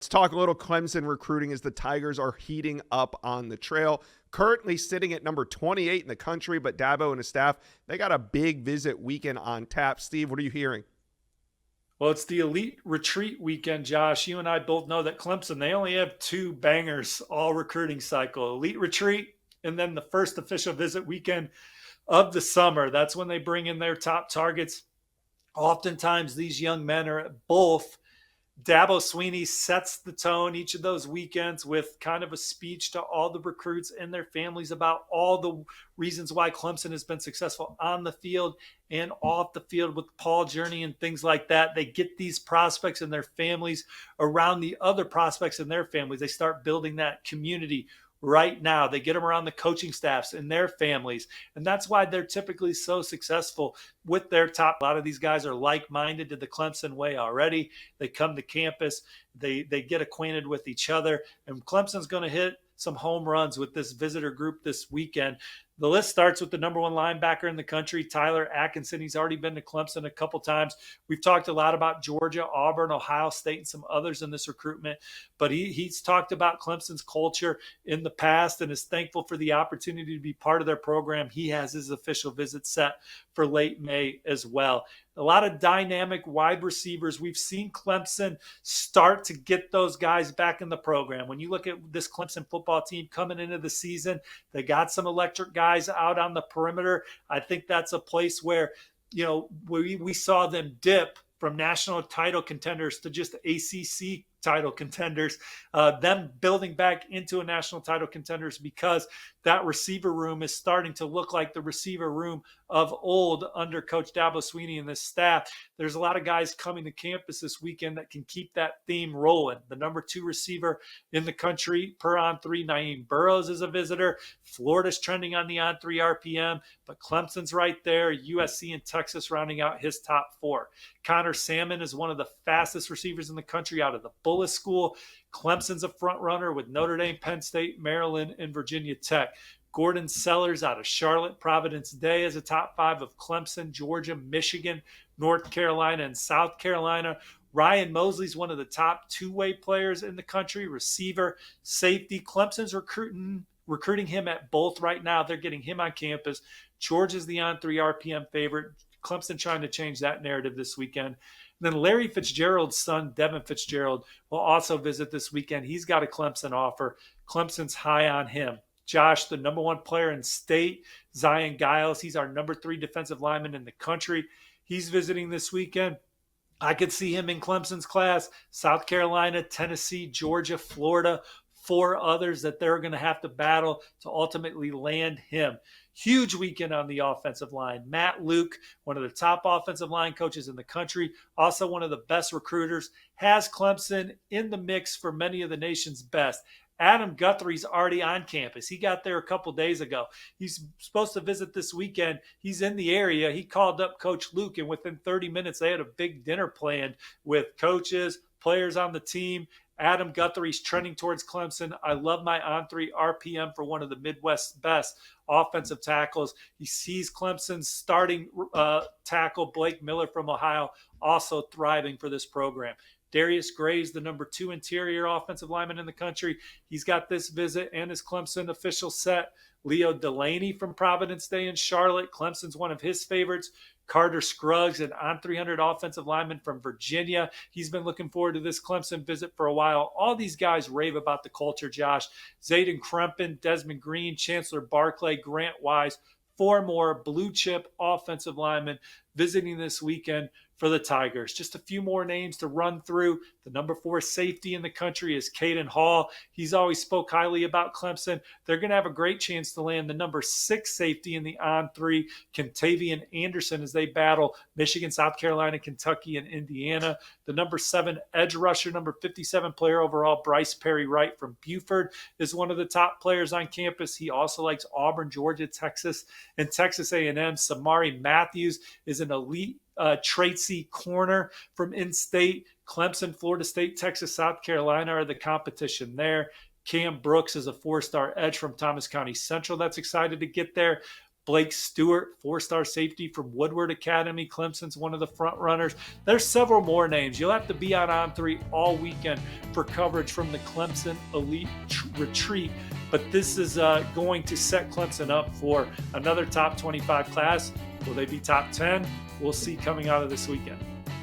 Let's talk a little Clemson recruiting as the Tigers are heating up on the trail. Currently sitting at number 28 in the country, but Dabo and his staff, they got a big visit weekend on tap. Steve, what are you hearing? Well, it's the elite retreat weekend, Josh. You and I both know that Clemson, they only have two bangers all recruiting cycle: elite retreat and then the first official visit weekend of the summer. That's when they bring in their top targets. Oftentimes, these young men are at both. Dabo Sweeney sets the tone each of those weekends with kind of a speech to all the recruits and their families about all the reasons why Clemson has been successful on the field and off the field with Paul Journey and things like that. They get these prospects and their families around the other prospects and their families. They start building that community right now. They get them around the coaching staffs and their families. And that's why they're typically so successful with their top. A lot of these guys are like-minded to the Clemson way already. They come to campus, they get acquainted with each other, and Clemson's going to hit some home runs with this visitor group this weekend. The list starts with the number one linebacker in the country, Tyler Atkinson. He's already been to Clemson a couple times. We've talked a lot about Georgia, Auburn, Ohio State, and some others in this recruitment, but he's talked about Clemson's culture in the past and is thankful for the opportunity to be part of their program. He has his official visit set for late May as well. A lot of dynamic wide receivers. We've seen Clemson start to get those guys back in the program. When you look at this Clemson football team coming into the season, they got some electric guys out on the perimeter. I think that's a place where, we saw them dip from national title contenders to just ACC title contenders, them building back into a national title contenders because that receiver room is starting to look like the receiver room of old under Coach Dabo Sweeney and this staff. There's a lot of guys coming to campus this weekend that can keep that theme rolling. The number 2 receiver in the country per on-3, Naeem Burrows, is a visitor. Florida's trending on the on-3 RPM, but Clemson's right there. USC and Texas rounding out his top 4. Connor Salmon is one of the fastest receivers in the country out of the Bullis School. Clemson's a front runner with Notre Dame, Penn State, Maryland, and Virginia Tech. Gordon Sellers out of Charlotte, Providence Day is a top 5 of Clemson, Georgia, Michigan, North Carolina, and South Carolina. Ryan Mosley's one of the top two-way players in the country, receiver, safety. Clemson's recruiting him at both right now. They're getting him on campus. Georgia's the on-3 RPM favorite. Clemson trying to change that narrative this weekend. And then Larry Fitzgerald's son, Devin Fitzgerald, will also visit this weekend. He's got a Clemson offer. Clemson's high on him. Josh, the number 1 player in state, Zion Giles, he's our number 3 defensive lineman in the country. He's visiting this weekend. I could see him in Clemson's class. South Carolina, Tennessee, Georgia, Florida, 4 others that they're going to have to battle to ultimately land him. Huge weekend on the offensive line. Matt Luke, one of the top offensive line coaches in the country, also one of the best recruiters, has Clemson in the mix for many of the nation's best. Adam Guthrie's already on campus. He got there a couple days ago. He's supposed to visit this weekend. He's in the area. He called up Coach Luke, and within 30 minutes, they had a big dinner planned with coaches, players on the team. Adam Guthrie's trending towards Clemson. I love my on-3 RPM for one of the Midwest's best offensive tackles. He sees Clemson's starting tackle, Blake Miller from Ohio, also thriving for this program. Darius Gray's the number 2 interior offensive lineman in the country. He's got this visit and his Clemson official set. Leo Delaney from Providence Day in Charlotte. Clemson's one of his favorites. Carter Scruggs, an on 300 offensive lineman from Virginia. He's been looking forward to this Clemson visit for a while. All these guys rave about the culture, Josh. Zayden Krempin, Desmond Green, Chancellor Barclay, Grant Wise, 4 more blue chip offensive linemen visiting this weekend for the Tigers. Just a few more names to run through. The number 4 safety in the country is Caden Hall. He's always spoke highly about Clemson. They're going to have a great chance to land the number 6 safety in the on-3, Contavian Anderson, as they battle Michigan, South Carolina, Kentucky, and Indiana. The number 7 edge rusher, number 57 player overall, Bryce Perry Wright from Buford, is one of the top players on campus. He also likes Auburn, Georgia, Texas, and Texas A&M. Samari Matthews is an elite Tracy corner from in-state. Clemson, Florida State, Texas, South Carolina are the competition there. Cam Brooks is a 4-star edge from Thomas County Central that's excited to get there. Blake Stewart, 4-star safety from Woodward Academy. Clemson's one of the front runners. There's several more names. You'll have to be on On3 all weekend for coverage from the Clemson Elite Retreat. But this is going to set Clemson up for another top 25 class. Will they be top 10? We'll see coming out of this weekend.